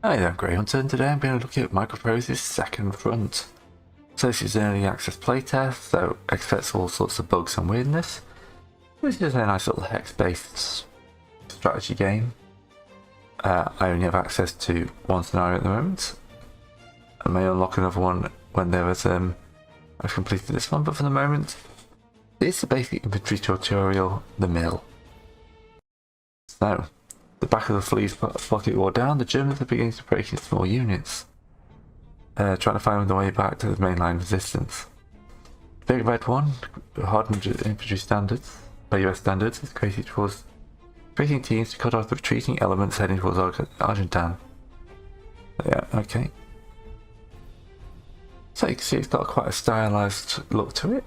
Hi there, I'm Grey Hunter, and today I'm going to look at Microprose's second front. So this is an early access playtest, so expects all sorts of bugs and weirdness. This is a nice little hex-based strategy game. I only have access to one scenario at the moment. I may unlock another one when I've completed this one, but for the moment, it's a basic infantry tutorial, the mill. So, the back of the fleet's pocket wore down, the Germans are beginning to break into small units, trying to find their way back to the mainline resistance. Big Red 1, hardened infantry standards, by US standards, is creating teams to cut off the retreating elements heading towards Argentan. Yeah, okay. So you can see it's got quite a stylized look to it.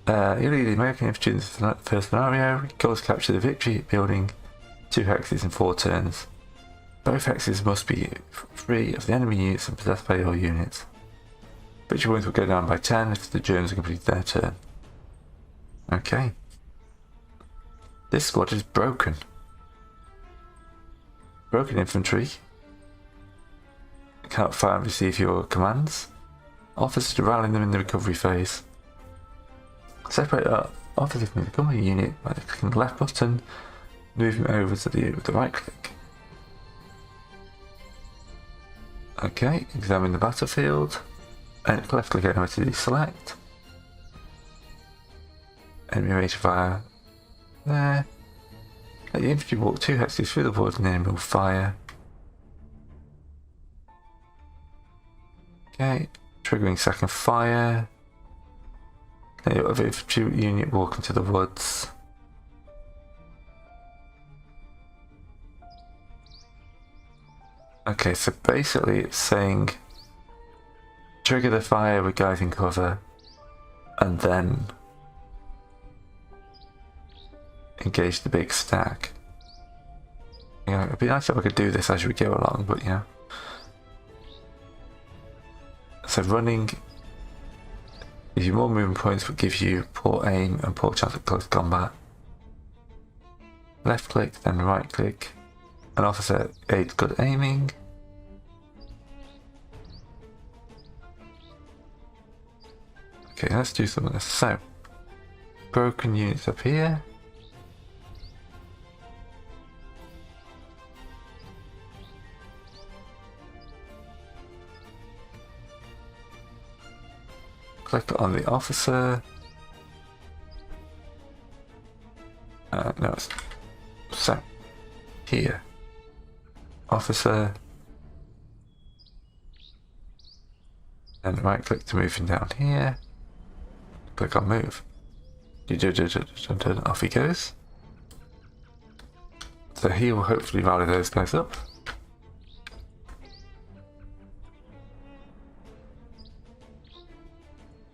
You lead the American infantry in the first scenario. Goal is capture the victory building 2 hexes in 4 turns. Both hexes must be free of the enemy units and possessed by your units. Victory points will go down by 10 if the Germans have completed their turn. Okay. This squad is broken. Broken infantry. Cannot fire and receive your commands. Officers to rally them in the recovery phase. Separate officers from the recovery unit by clicking the left button, moving over to the right click. Okay, examine the battlefield, and left click anywhere to deselect. Enemy rate fire there. Let the infantry walk 2 hexes through the woods and the enemy will fire. Okay, triggering second fire. Let the other infantry unit walk into the woods. Okay, so basically it's saying trigger the fire with guys in cover and then engage the big stack. Yeah, it'd be nice if I could do this as we go along, but yeah. So running gives you more movement points but gives you poor aim and poor chance of close combat. Left click, then right click. An officer aids good aiming. Okay, let's do some of this. So, broken units up here. Click on the officer. No, so here. Officer, and right click to move him down here. Click on move. Off he goes. So he will hopefully rally those guys up.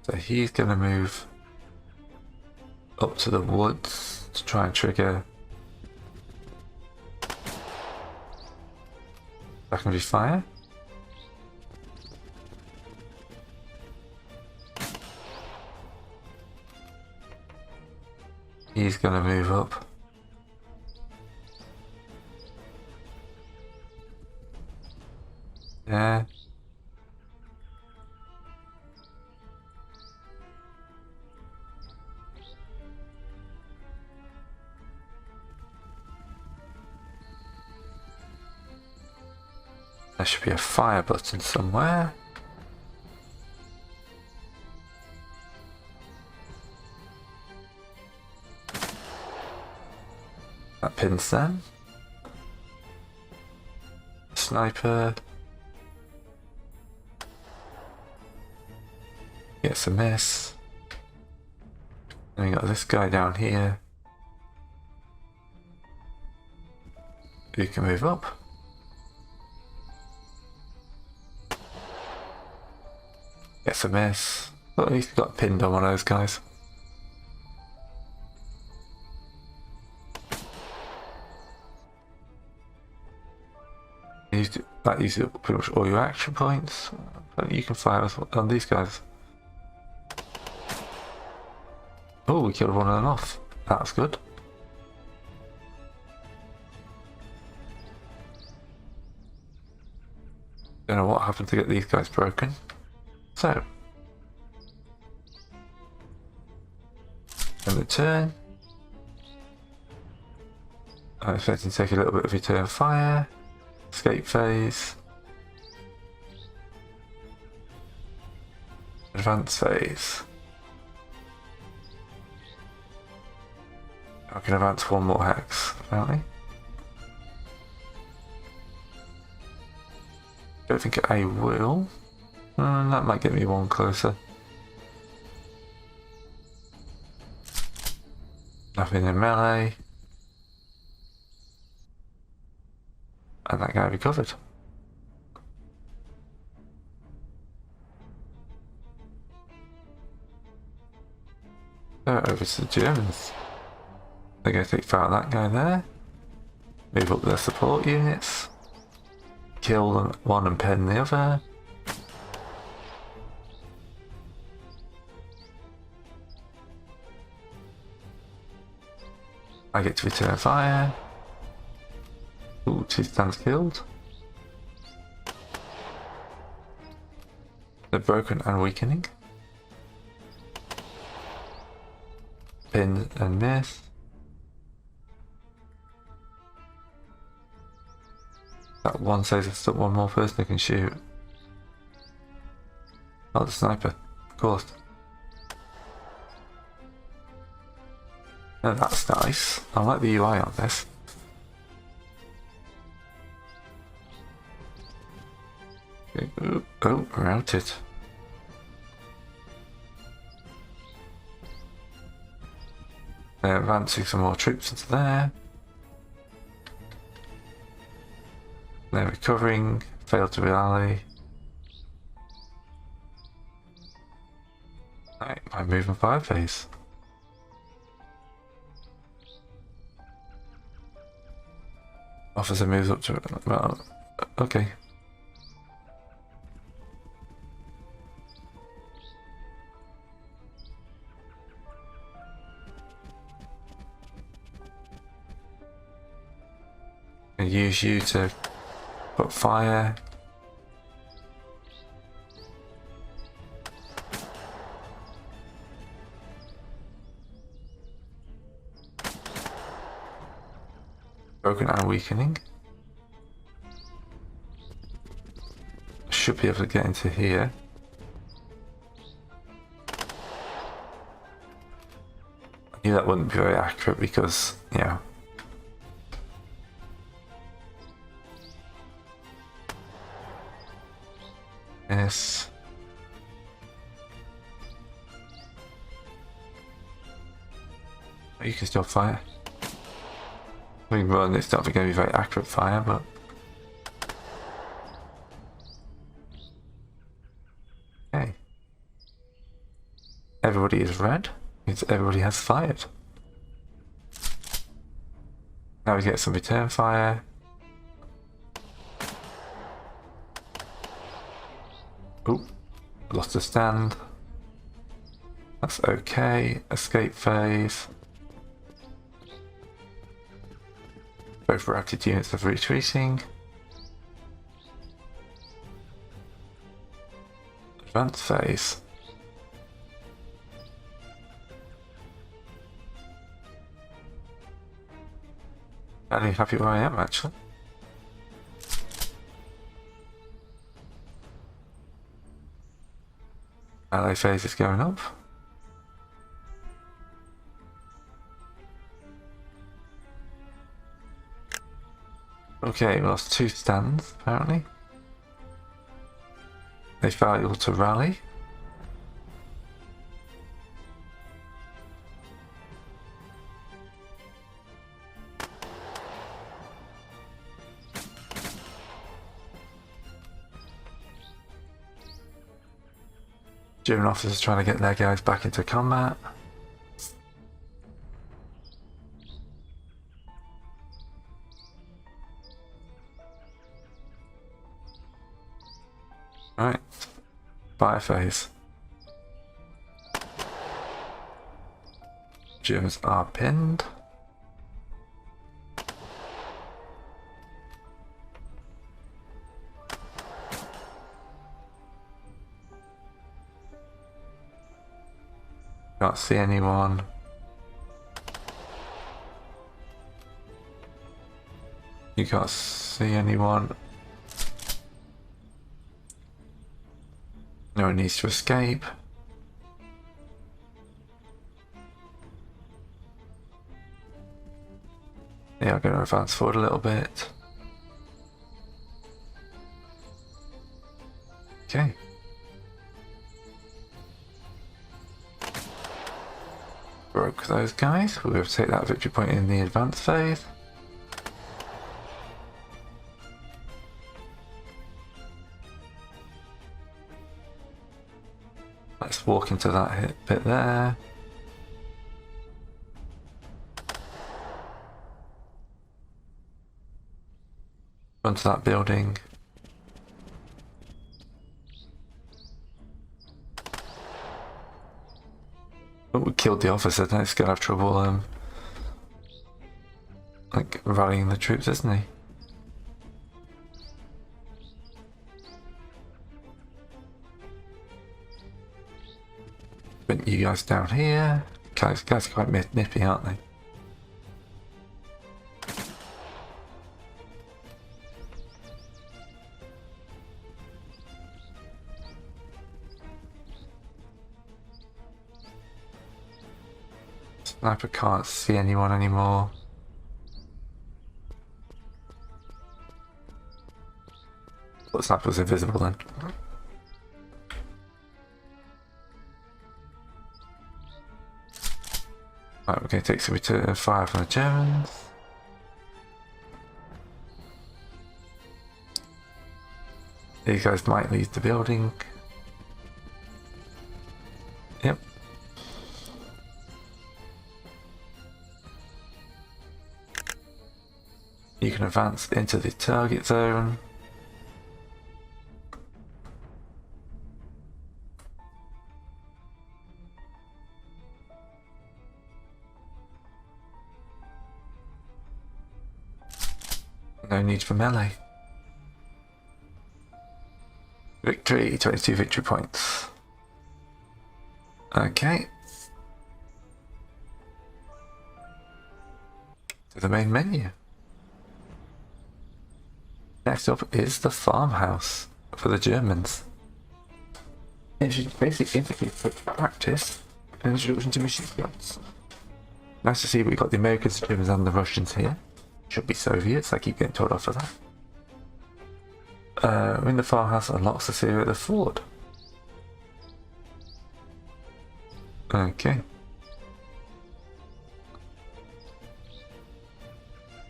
So he's going to move up to the woods to try and trigger secondary fire. He's going to move up. Yeah. There should be a fire button somewhere. That pins them. Sniper. Gets a miss. And we got this guy down here. Who can move up. Gets a miss. Well, at least got pinned on one of those guys. That uses pretty much all your action points. But you can fire on these guys. Oh, we killed one of them off. That's good. Don't know what happened to get these guys broken. So, in return, I'm expecting to take a little bit of return fire, escape phase, advance phase. I can advance one more hex, apparently. Don't think I will. That might get me one closer. Nothing in melee. And that guy recovered. So over to the Germans. They're going to take fire out that guy there. Move up their support units. Kill them one and pen the other. I get to return fire. Ooh, 2 stands killed. They're broken and weakening. Pin and miss. That one says it's still one more person who can shoot. Oh, the sniper. Of course. Oh, that's nice. I like the UI on this. Okay. Oh, routed. They're advancing some more troops into there. They're recovering, failed to rally. Right, my movement fire phase. Officer moves up to, well, okay. And use you to put fire. Broken and weakening. Should be able to get into here. I knew that wouldn't be very accurate because, you know. Yes. You can still fire. I mean, run, it's not going to be very accurate fire, but. Okay. Everybody is red, means everybody has fired. Now we get some return fire. Oop, lost a stand. That's okay. Escape phase. Both routed units are retreating. Advance phase. Fairly happy where I am actually. Ally phase is going up. Okay, we lost 2 stands apparently. They failed to rally. German officers trying to get their guys back into combat. Right, fire phase. Germans are pinned. Can't see anyone. You can't see anyone. No one needs to escape. Yeah, I'm going to advance forward a little bit. Okay. Broke those guys. We'll be able to take that victory point in the advance phase. Let's walk into that bit there. Run to that building. Oh, we killed the officer. Now he's gonna have trouble, like rallying the troops, isn't he? But you guys down here. Guys are quite nippy, aren't they? Sniper can't see anyone anymore. But sniper was invisible then. Right, we're going to take some return fire from the Germans. These guys might leave the building. Yep. You can advance into the target zone. No need for melee. Victory, 22 victory points. Okay. To the main menu. Next up is the farmhouse for the Germans. It's basically infantry for practice and introduction to machine guns. Nice to see we've got the Americans, the Germans and the Russians here. Should be Soviets, I keep getting told off for that. In the farmhouse unlocks the theory of the ford. Okay.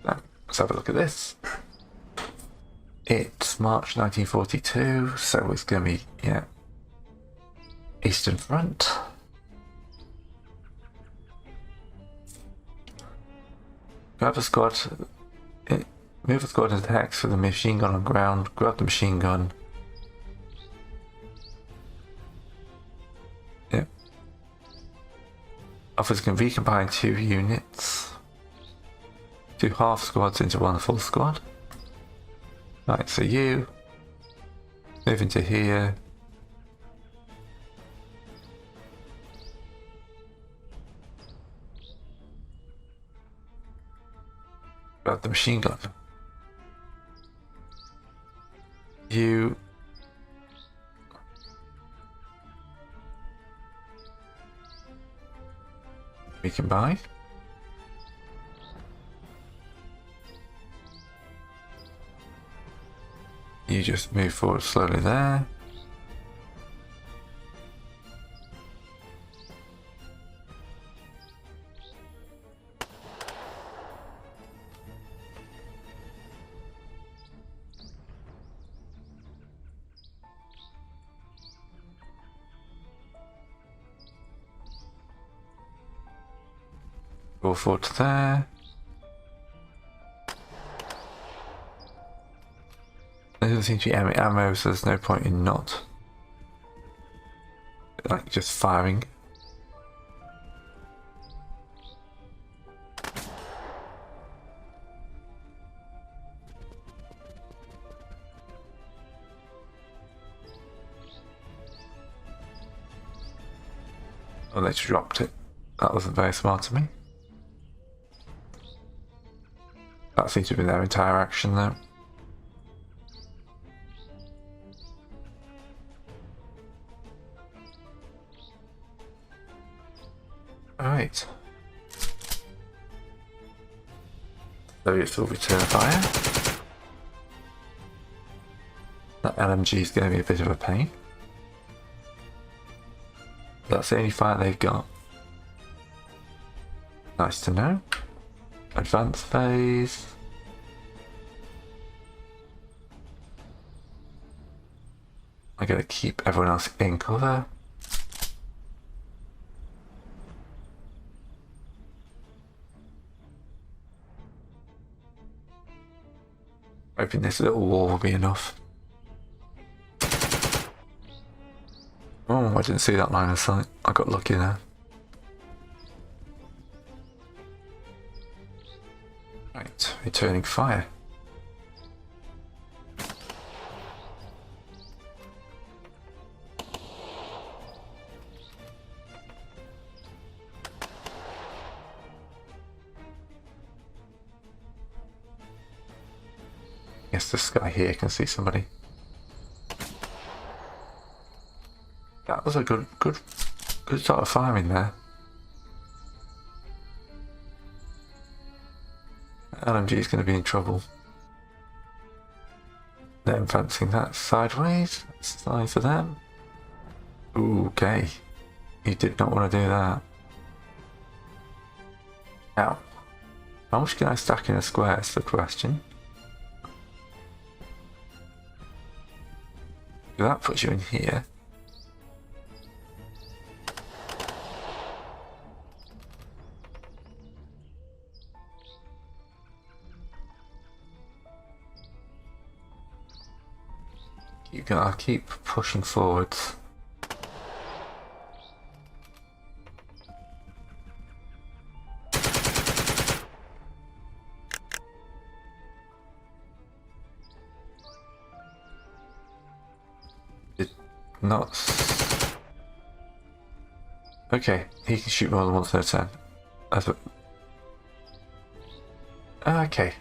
Now, let's have a look at this. It's March 1942, so it's going to be, yeah, Eastern Front. Grab a squad, move a squad into the hex for the machine gun on ground, grab the machine gun. Yep. Officers can recombine 2 units. 2 half squads into 1 full squad. Right, so you move into here. Grab the machine gun. You recombine. You just move forward slowly there. Go forward to there. There doesn't seem to be any ammo, so there's no point in not, like, just firing. Oh, they just dropped it. That wasn't very smart of me. That seems to be their entire action though. Alright. Those will return fire. That LMG is going to be a bit of a pain. That's the only fire they've got. Nice to know. Advanced phase. I gotta keep everyone else in cover. Hoping this little wall will be enough. Oh, I didn't see that line of sight. I got lucky there. Right, returning fire. Guess this guy here can see somebody. That was a good sort of firing there. LMG is going to be in trouble. They're advancing that sideways. That's fine for them. Ooh, okay. You did not want to do that. Now, how much can I stack in a square is the question. That puts you in here. I'll keep pushing forwards. Did not. Okay, he can shoot more than once at a time. That's what. Okay.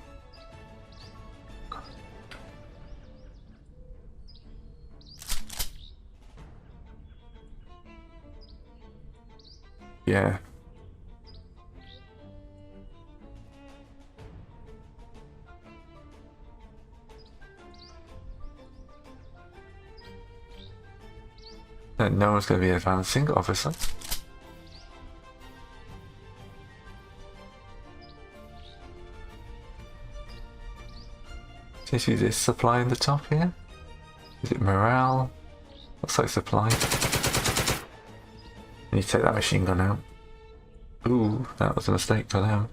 Yeah. No one's going to be advancing, obviously. Do you see this supply in the top here? Is it morale? Looks like supply. I need to take that machine gun out. Ooh, that was a mistake for them.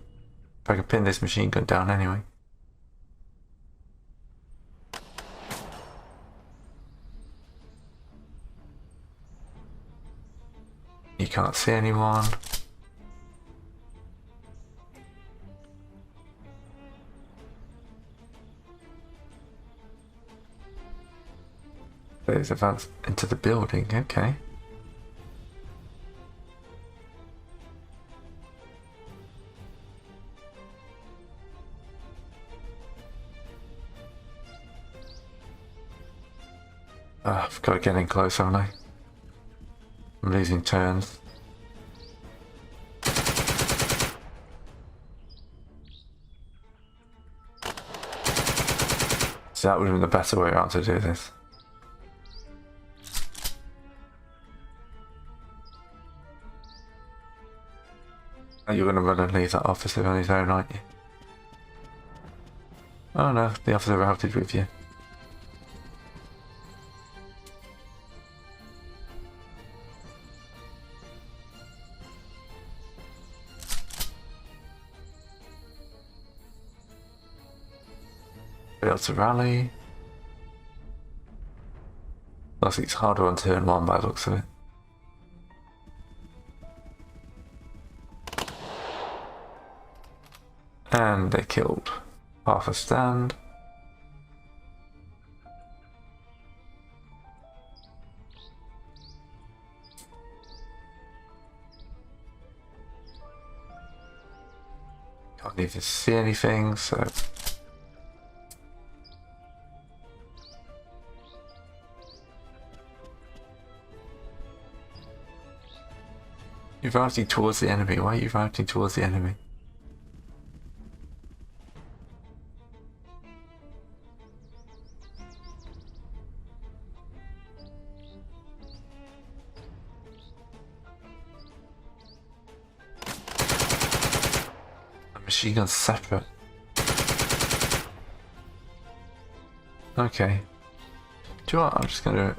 If I can pin this machine gun down anyway. You can't see anyone. There's advanced into the building, okay. I've got to get in close, haven't I? I'm losing turns. So that would have been the better way around to do this. You're going to run and leave that officer on his own, aren't you? Oh no, the officer routed with you. Failed to rally. Plus it's harder on turn one by the looks of it. And they killed half a stand. Can't even see anything, so... You're routing towards the enemy. Why are you routing towards the enemy? The machine gun's separate. Okay. Do you know what? I'm just gonna...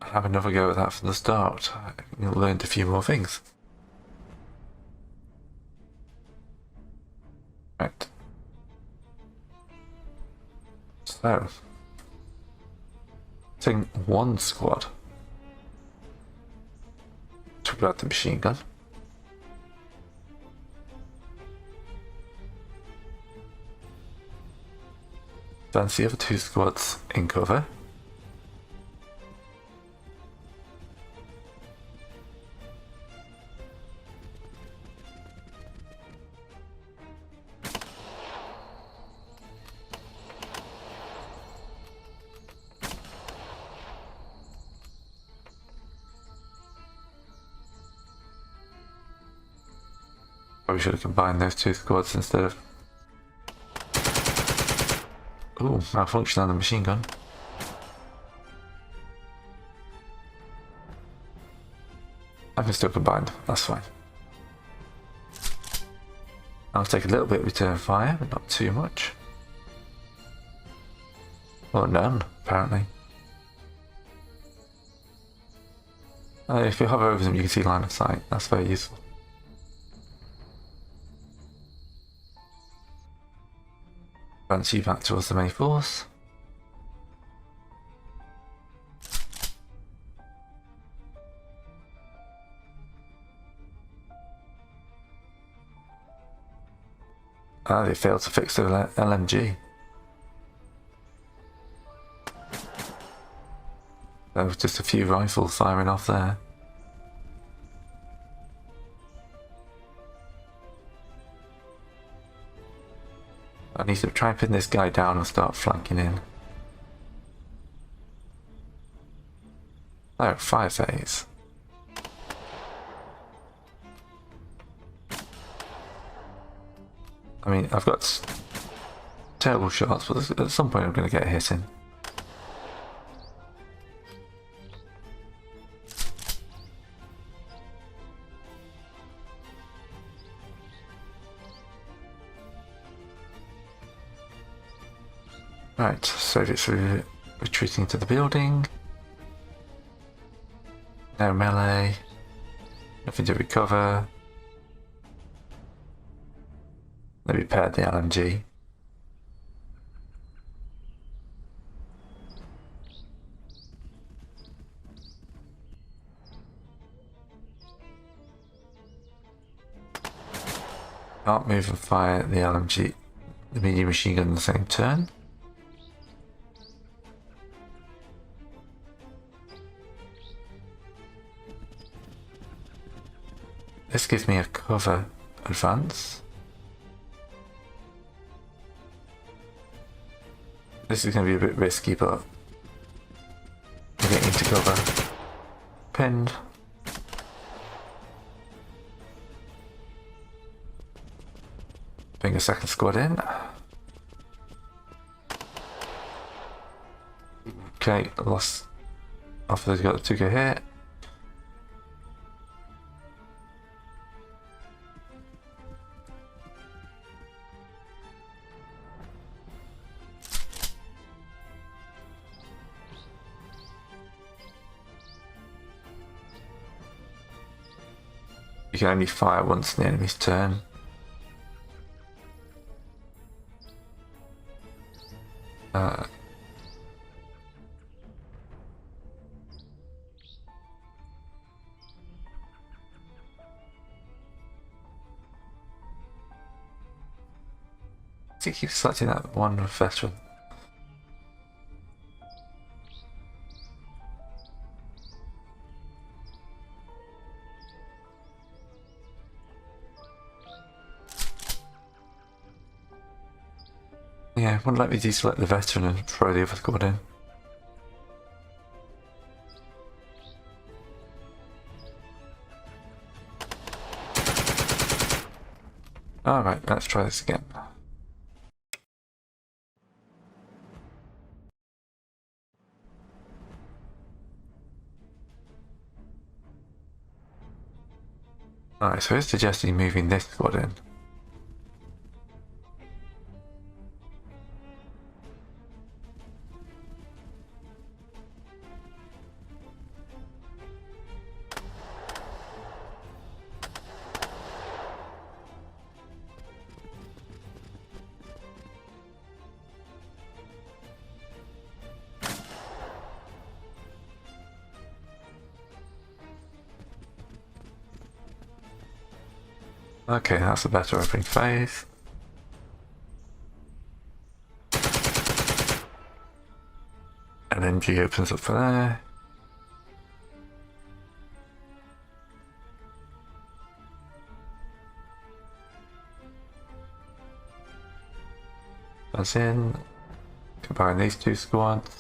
have another go at that from the start. I learned a few more things. Right. So, taking one squad. Talk about the machine gun. Advance the other two squads in cover. Probably should have combined those two squads instead of... Ooh, malfunction on the machine gun. I can still combine them, that's fine. I'll take a little bit of return fire, but not too much. Or none, apparently. If you hover over them, you can see line of sight. That's very useful. Advance you back towards the main force. They failed to fix the LMG. There was just a few rifles firing off there. I need to try and pin this guy down and start flanking in. Oh, fire phase. I mean, I've got terrible shots, but at some point I'm going to get a hit in. Right, Soviets are retreating to the building. No melee. Nothing to recover. They repaired the LMG. Can't move and fire the LMG, the medium machine gun in the same turn. This gives me a cover advance. This is going to be a bit risky, but I'm getting into cover. Pinned. Bring a second squad in. Okay, lost. Officers got to go here. You can only fire once in the enemy's turn. I think keep selecting that one veteran. Yeah, wouldn't let me deselect the veteran and throw the other squad in. Alright, let's try this again. Alright, so it's suggesting moving this squad in. Okay, that's a better opening phase. And then G opens up for there. That's in. Combine these two squads.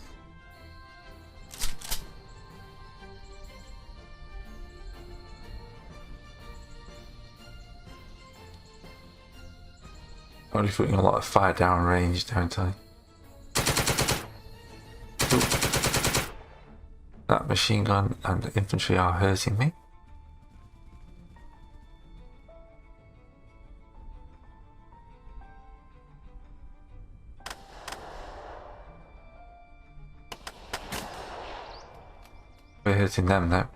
Already putting a lot of fire down range, don't I? Ooh. That machine gun and infantry are hurting me. We're hurting them now.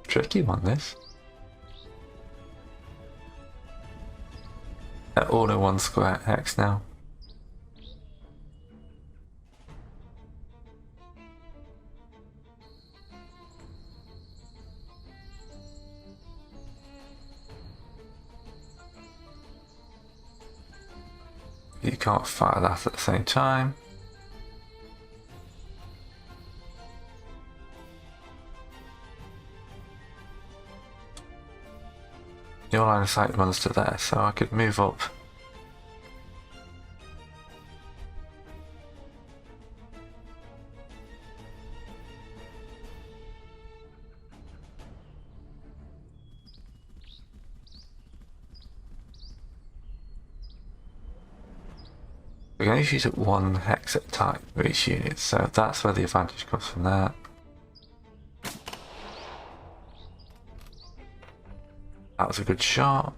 Tricky one, this. All in one square X now. You can't fire that at the same time. Your line of sight runs to there, so I could move up. We can only shoot at one hex at a time for each unit, so that's where the advantage comes from that. That was a good shot.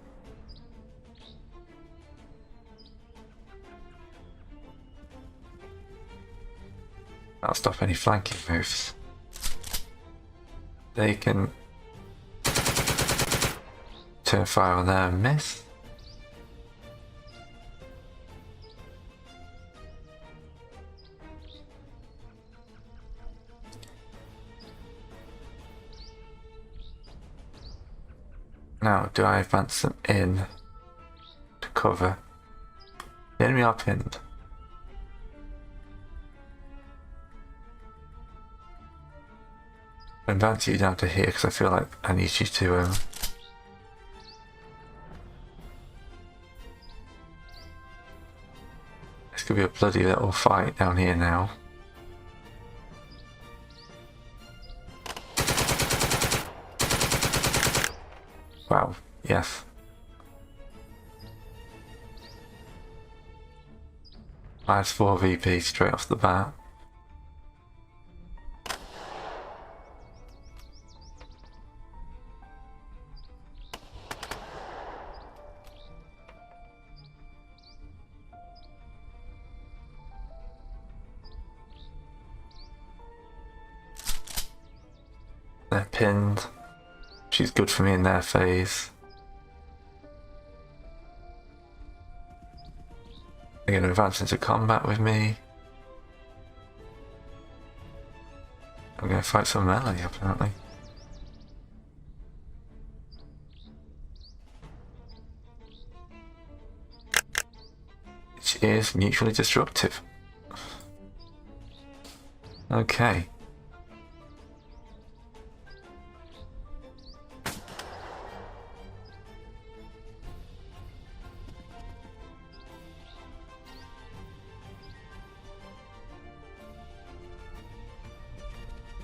That'll stop any flanking moves. They can turn fire on there and miss. Now, do I advance them in to cover? The enemy are pinned. I advance you down to here because I feel like I need you to this could be a bloody little fight down here now. Wow, yes. Minus 4 VP straight off the bat. They're pinned. She's good for me in their phase. They're going to advance into combat with me. I'm going to fight some melee, apparently. Which is mutually destructive. Okay.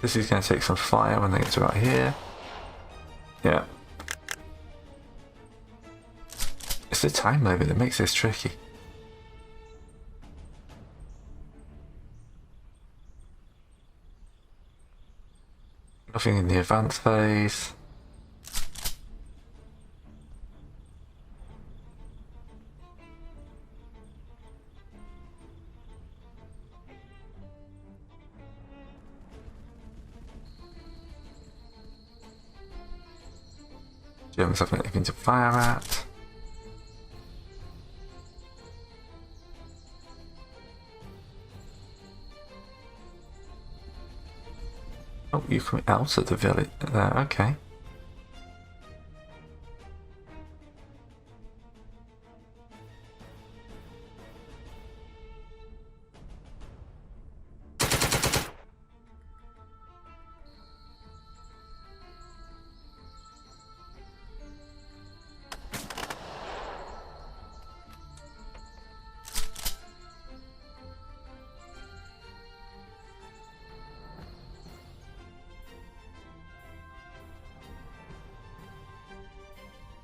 This is going to take some fire when they get to right here. Yeah. It's the time limit that makes this tricky. Nothing in the advanced phase. Germans have anything to fire at. Oh, you're coming out of the village there, okay.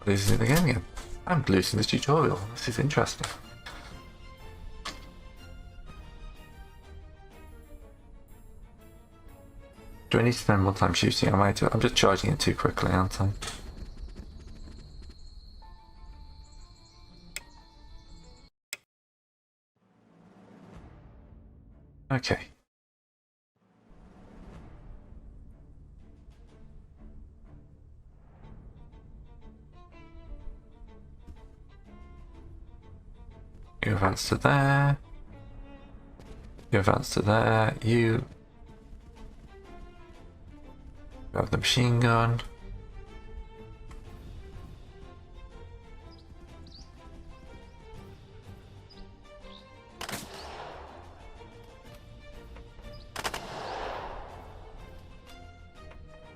Losing it again. I'm losing this tutorial. This is interesting. Do I need to spend more time shooting? I'm just charging it too quickly, aren't I? Okay. You advance to there. You advance to there. You grab the machine gun.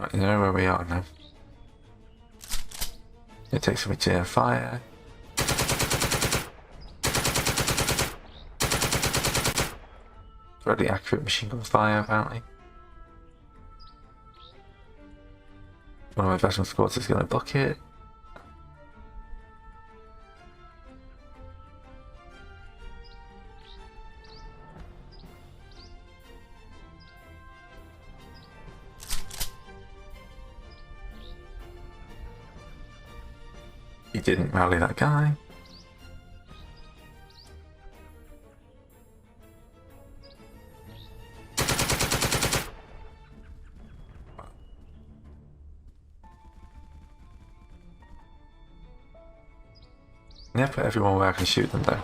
Right, you know where we are now. It takes me to fire. Really accurate machine gun fire, apparently. One of my veteran squads is going to book it. He didn't rally that guy. Yeah, put everyone where I can shoot them though.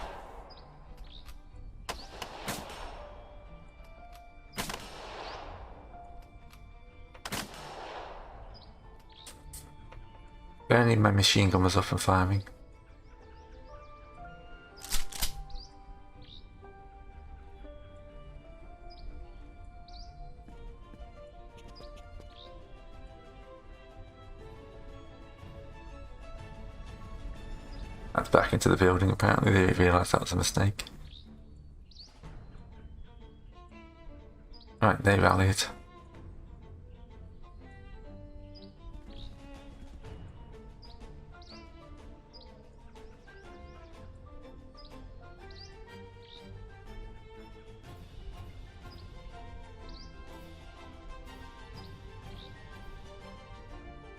Only my machine gun was up and firing. That's back into the building. Apparently they realised that was a mistake. Right, they rallied.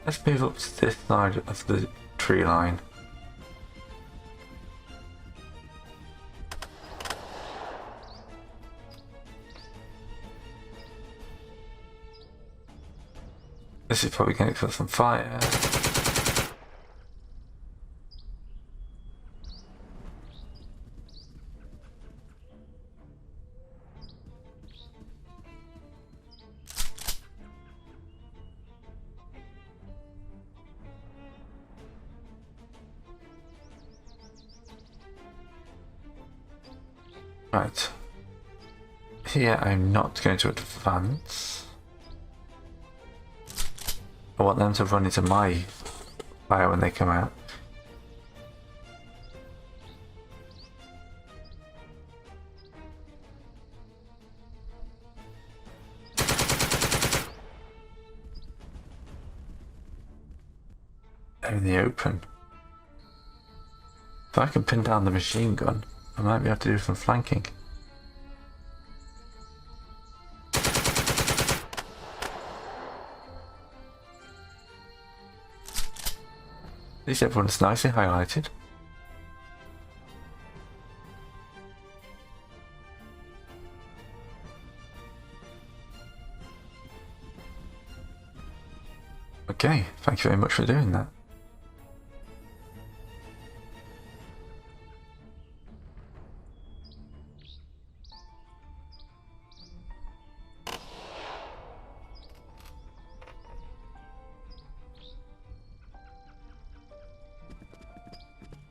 Let's move up to this side of the tree line. This is probably going to put some fire. Right. here I'm not going to advance. I want them to run into my fire when they come out. They're in the open. If I can pin down the machine gun, I might be able to do some flanking. At least everyone's nicely highlighted. Okay, thank you very much for doing that.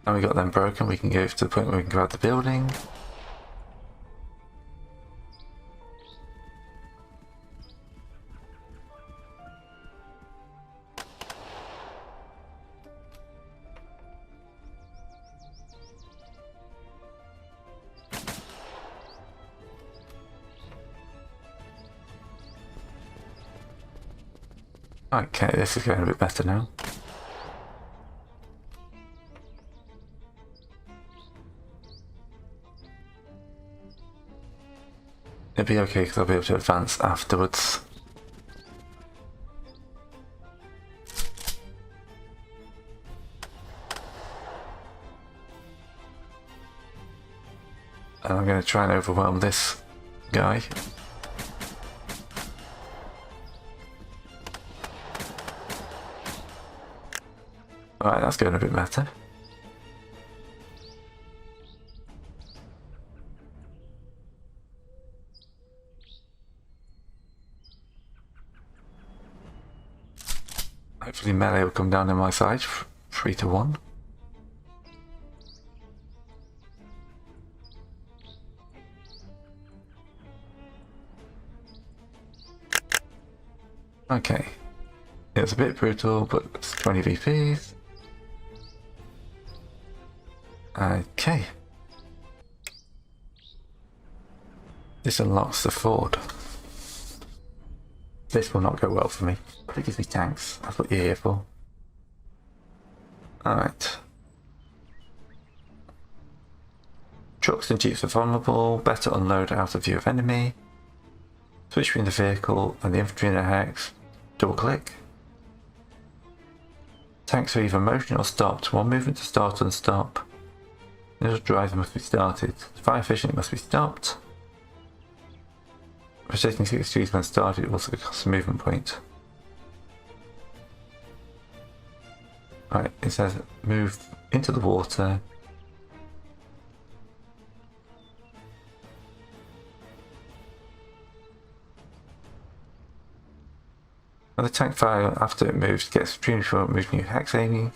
Now we got them broken, we can go to the point where we can grab the building. Okay, this is going a bit better now. It'll be okay because I'll be able to advance afterwards. And I'm going to try and overwhelm this guy. Alright, that's going a bit better. Hopefully melee will come down on my side, 3-1. Okay. It's a bit brutal, but it's 20 VPs. Okay. This unlocks the Ford. This will not go well for me. But it gives me tanks. That's what you're here for. Alright. Trucks and jeeps are vulnerable. Better unload out of view of enemy. Switch between the vehicle and the infantry in a hex. Double click. Tanks are either motion or stopped. One movement to start and stop. Initial driver must be started. Fire efficient must be stopped. Rotating 6 degrees when started also costs a movement point. Right, it says move into the water. And the tank fire after it moves gets extremely short, moving you hex aiming.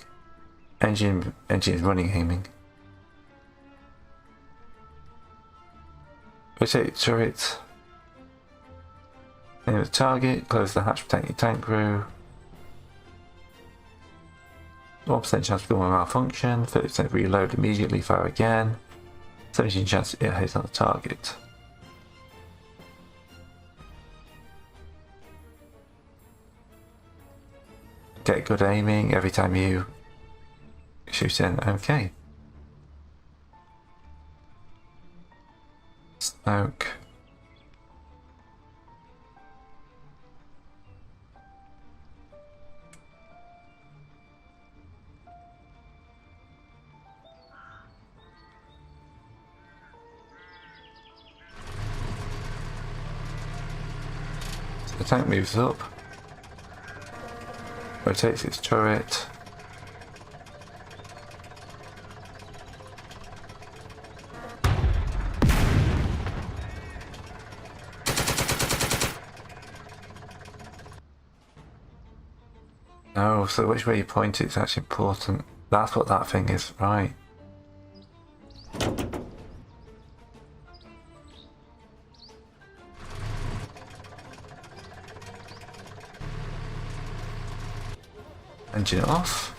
Engine is running aiming. Rotate turret. Aim at the target, close the hatch, protect your tank crew. 1% chance of going malfunction, 30% reload immediately, fire again. 17% chance it hits on the target. Get good aiming every time you shoot in, okay. Smoke. The tank moves up, rotates its turret. No, so which way you point it is actually important. That's what that thing is, right. Engine off.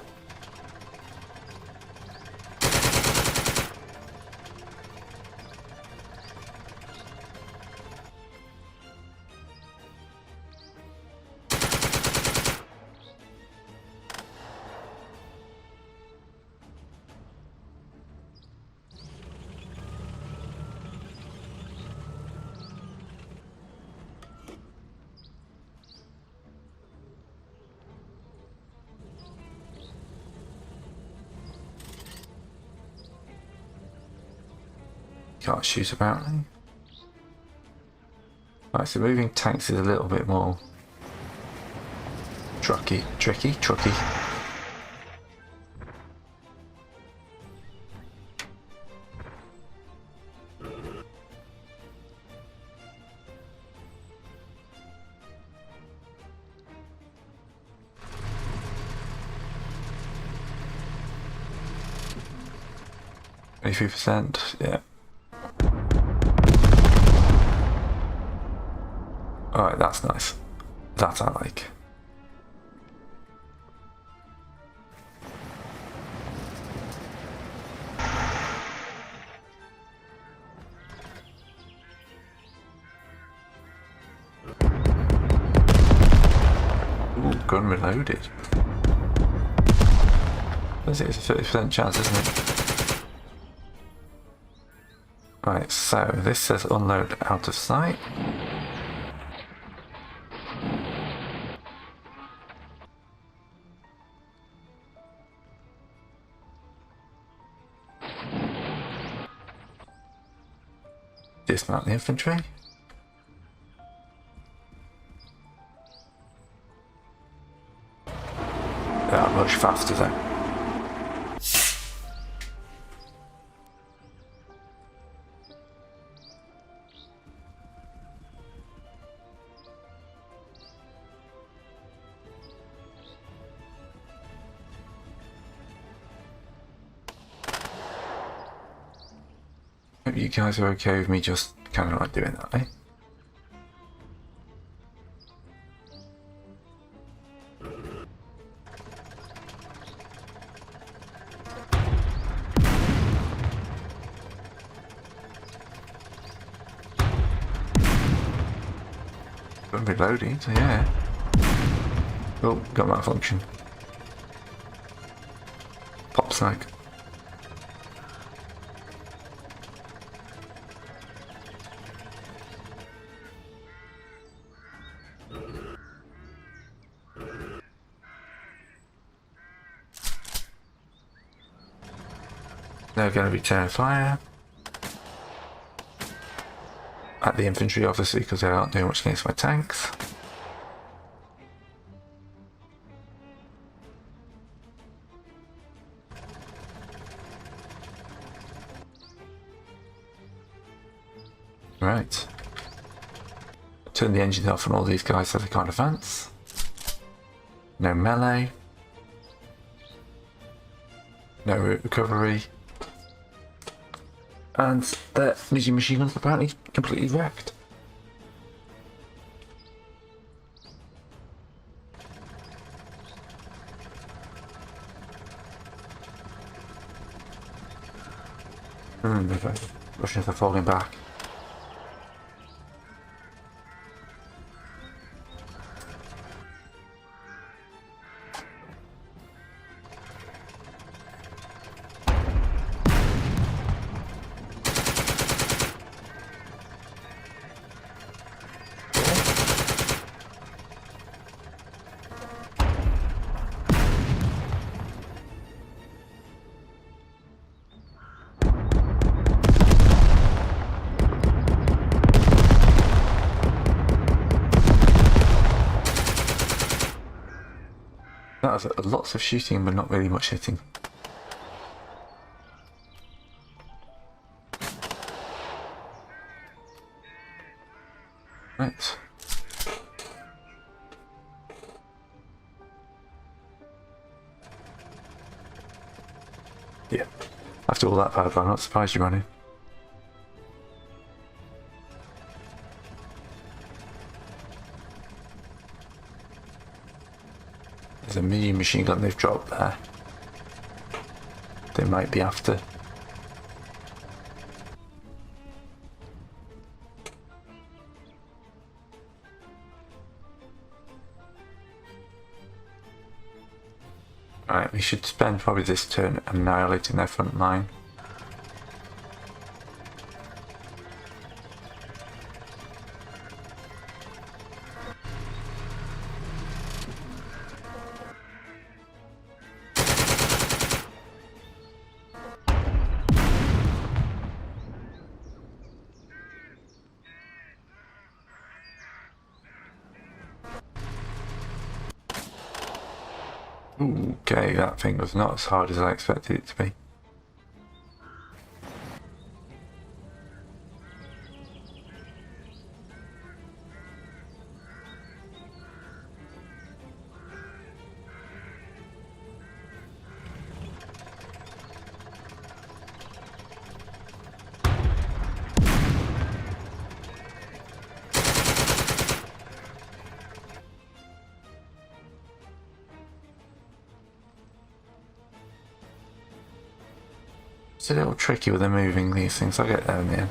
Can't shoot apparently. Right, so moving tanks is a little bit more tricky. 23%, yeah. Alright, that's nice. That I like. Ooh, gun reloaded. It's a 30% chance, isn't it? Right, so this says unload out of sight. Dismount the infantry. They are much faster though. Hope you guys are okay with me just kind of like doing that, eh? I'm reloading, so yeah. Oh, got malfunction. Pop snag. They're going to be turning fire at the infantry, obviously, because they aren't doing much against my tanks. Right. Turn the engine off on all these guys so they can't advance. No melee. No route recovery. And their medium machine guns apparently completely wrecked. The Russians are falling back. That was lots of shooting but not really much hitting. Right. Yeah. After all that bad, I'm not surprised you're running. There's a medium machine gun they've dropped there. They might be after. Right, we should spend probably this turn annihilating their front line. Okay, that thing was not as hard as I expected it to be. It's a little tricky with them moving these things. I'll get there in the end.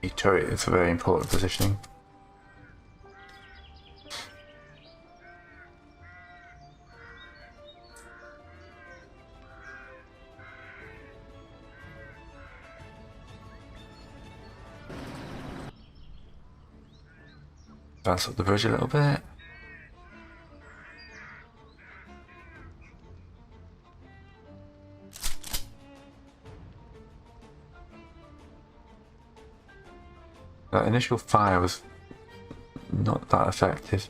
The turret is a very important positioning. Advance up the bridge a little bit. That initial fire was not that effective.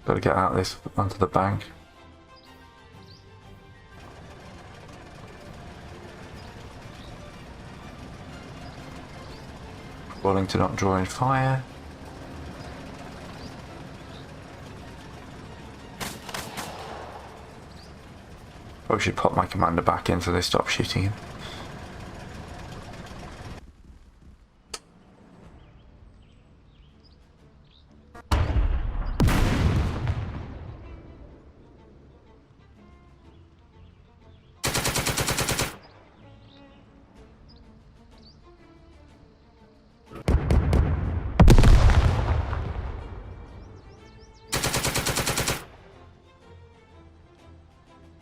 Got to get out of this onto the bank. Rolling to not draw in fire. Probably should pop my commander back in so they stop shooting him.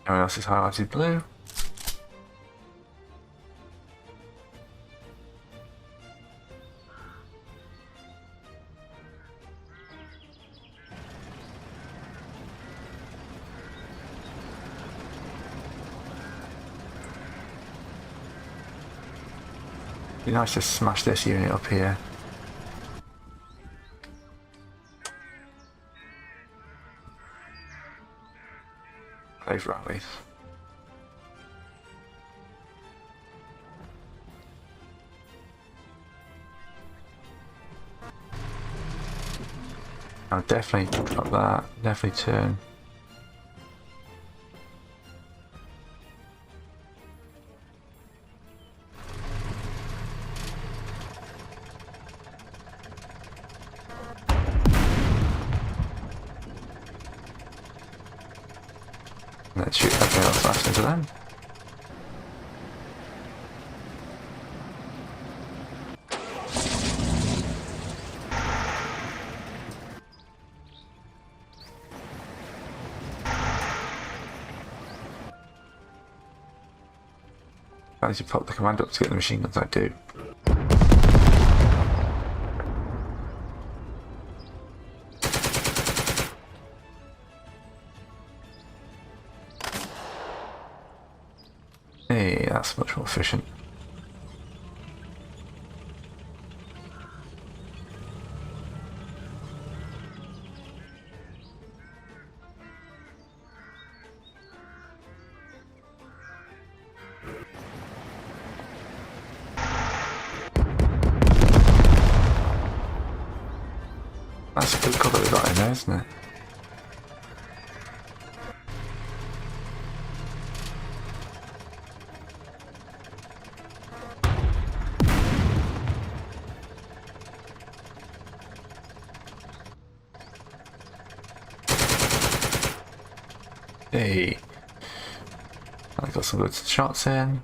Everyone else is highlighted blue. Be nice to smash this unit up here. They've rallied. I'll definitely drop that, definitely turn. Let's shoot everything else fast into them. I need to pop the command up to get the machine guns. I do. Hey, that's much more efficient. That's a good colour we got in there, isn't it? Hey, I got some good shots in.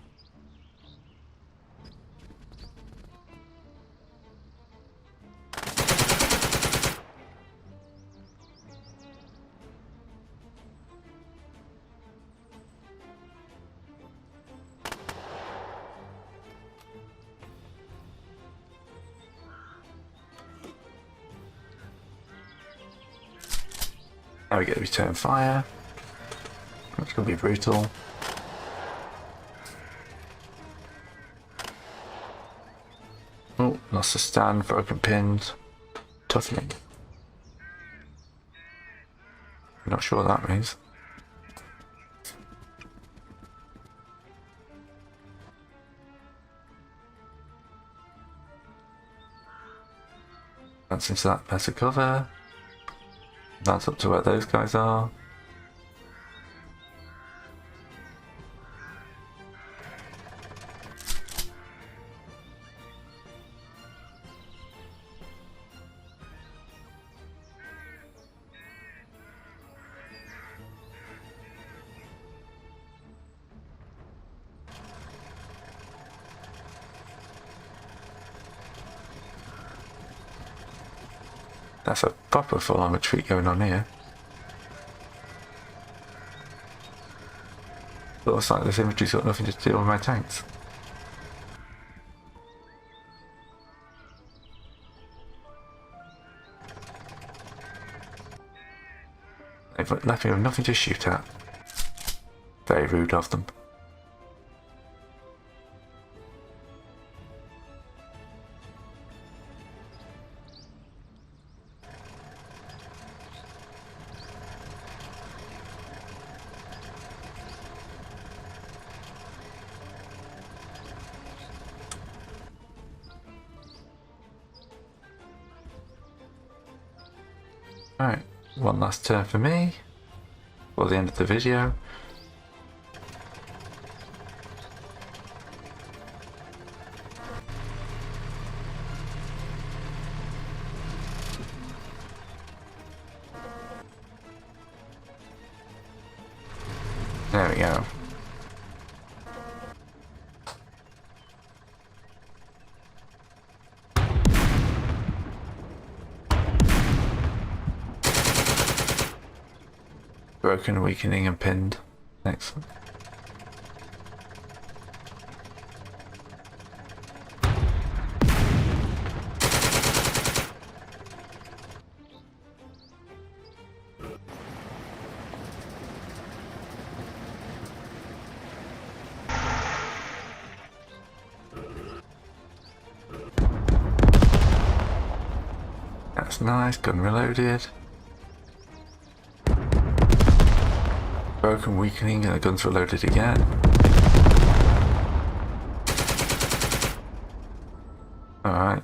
Now we get return fire. It's gonna be brutal. Oh, lost the stand, broken pins. Toughening. Not sure what that means. That's into that better cover. That's up to where those guys are. That's a proper full-on retreat going on here. Looks like this infantry's got nothing to do with my tanks. They've left me with nothing to shoot at. Very rude of them. Alright, one last turn for me, for the end of the video. There we go. Broken, weakening and pinned. Excellent. That's nice, gun reloaded. Broken, weakening, and the guns reloaded again. Alright.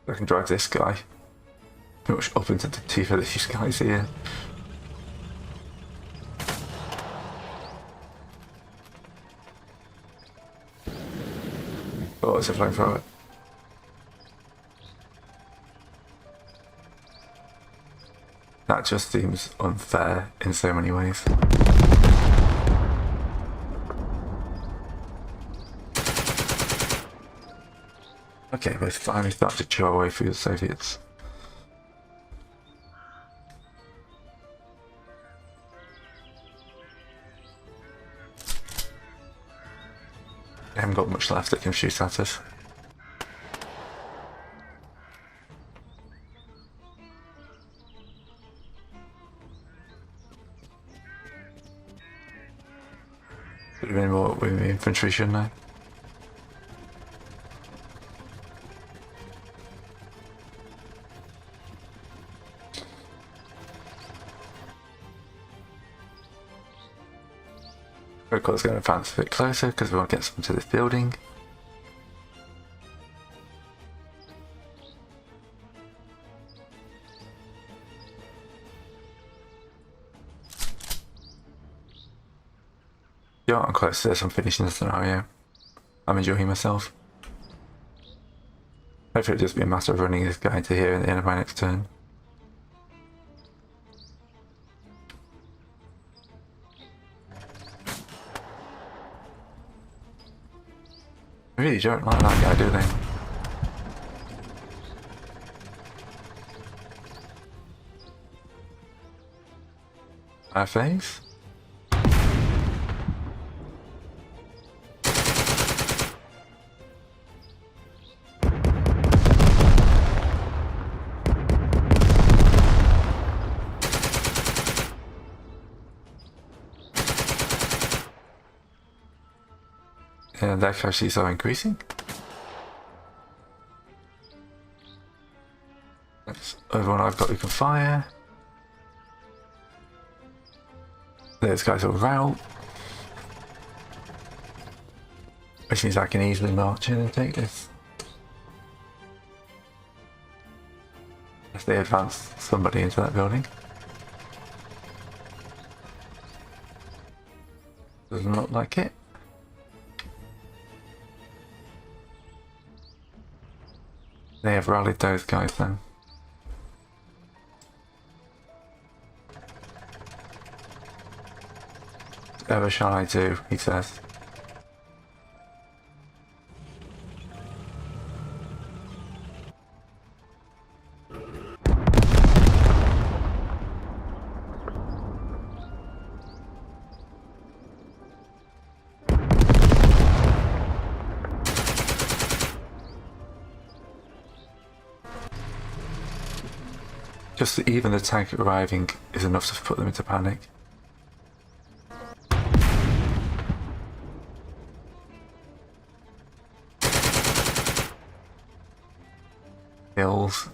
I can drive this guy pretty much up into the teeth of these guys here. Oh, it's a flamethrower. That just seems unfair in so many ways. Okay, we're finally starting to chew our way through the Soviets. They haven't got much left that can shoot at us. Should have been more with the infantry, shouldn't I? Of course, going to advance a bit closer because we want to get some to this building. Yeah, I'm close to this. I'm finishing the scenario. I'm enjoying myself. Hopefully it'll just be a matter of running this guy to here at the end of my next turn. I really don't like that guy, do they? My face? Yeah, that casualties are increasing. That's everyone I've got who can fire. Those guys are out. Which means I can easily march in and take this. If they advance somebody into that building. Doesn't look like it. They have rallied those guys then. Whatever shall I do, he says. Just even the tank arriving is enough to put them into panic. Kills.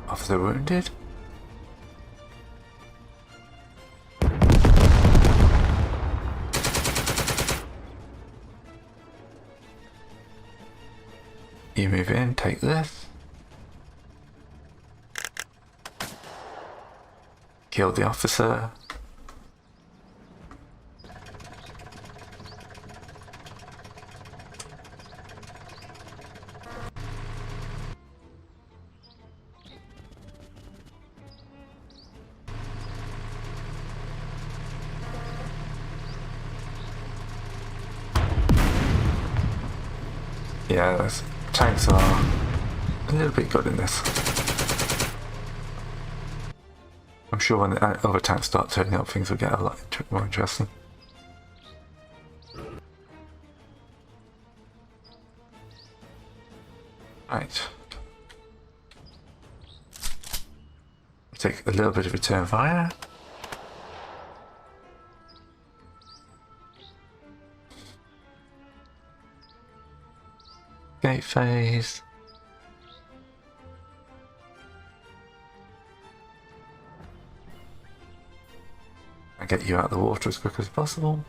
Officer wounded. You move in, take this. Kill the officer. Yeah, those tanks are a little bit good in this. I'm sure when the other tanks start turning up, things will get a lot more interesting. Right. Take a little bit of return fire. Gate phase. And get you out of the water as quick as possible.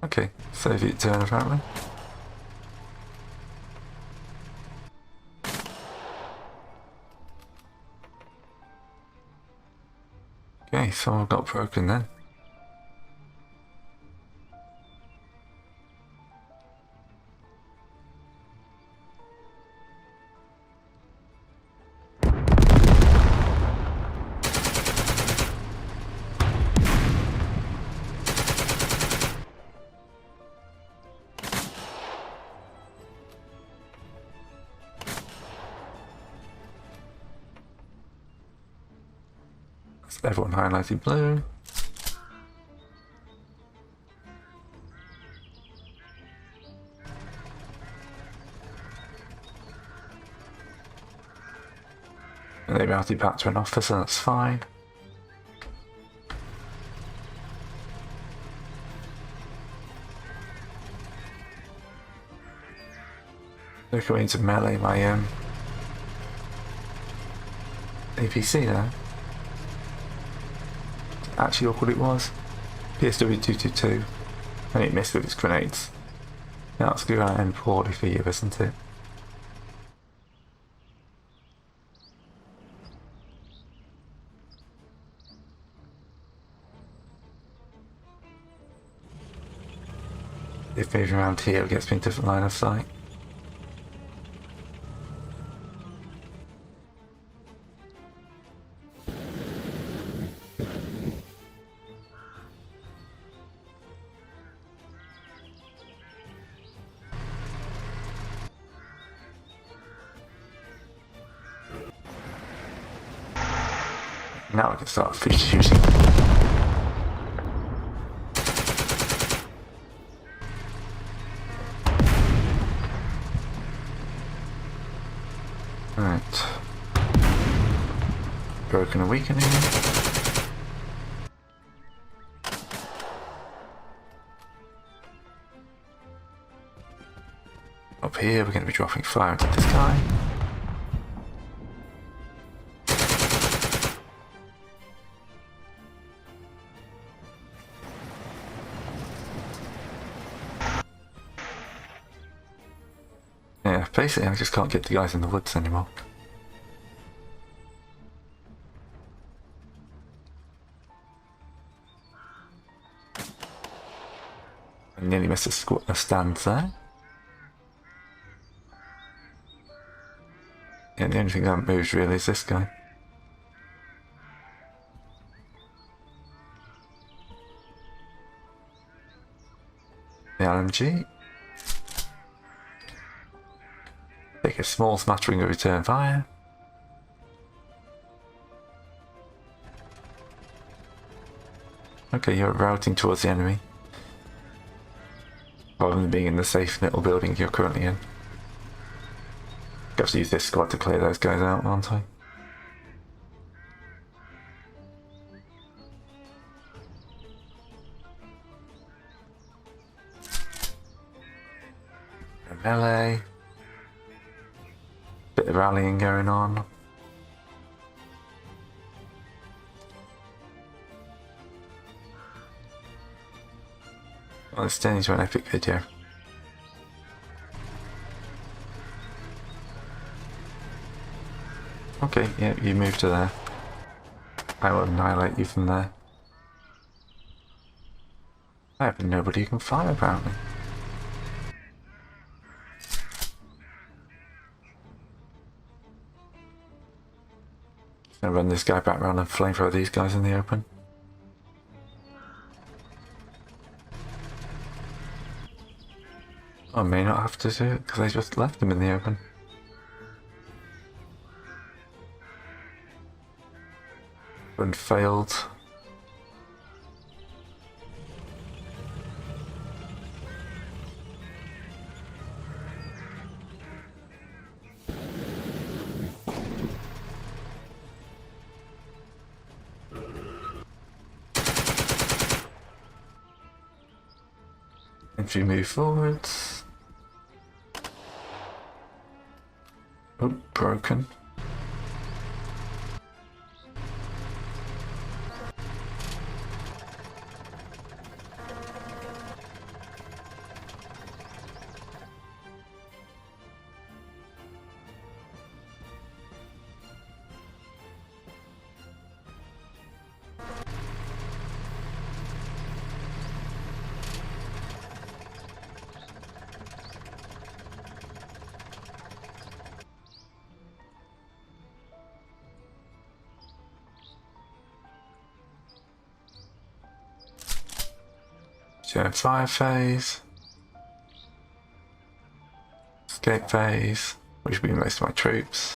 Okay, Soviet turn apparently. Okay, someone got broken then. Everyone highlighted blue. And they routed back to an office, so that's fine. They're going to melee my APC there. Actually, look what it was. PSW-222, and it missed with its grenades. Yeah, that's going to end poorly for you, isn't it? If moving around here, it gets me a different line of sight. Now I can start fish shooting. Right. Broken awakening. Up here we're going to be dropping fire into this guy. Yeah, basically I just can't get the guys in the woods anymore. I nearly missed a stand there. Yeah, the only thing that hasn't moved really is this guy. The LMG. Take a small smattering of return fire. Okay, you're routing towards the enemy. Rather than being in the safe little building you're currently in. Got to use this squad to clear those guys out, aren't I? A melee. Bit of rallying going on. Well, it's turned into an epic video. Okay, yeah, you move to there. I will annihilate you from there. I have nobody who can fire, apparently. Just gonna run this guy back around and flamethrower these guys in the open. I may not have to do it because I just left them in the open. And failed. If you move forwards. Oh, broken. During fire phase. Escape phase, which will be most of my troops.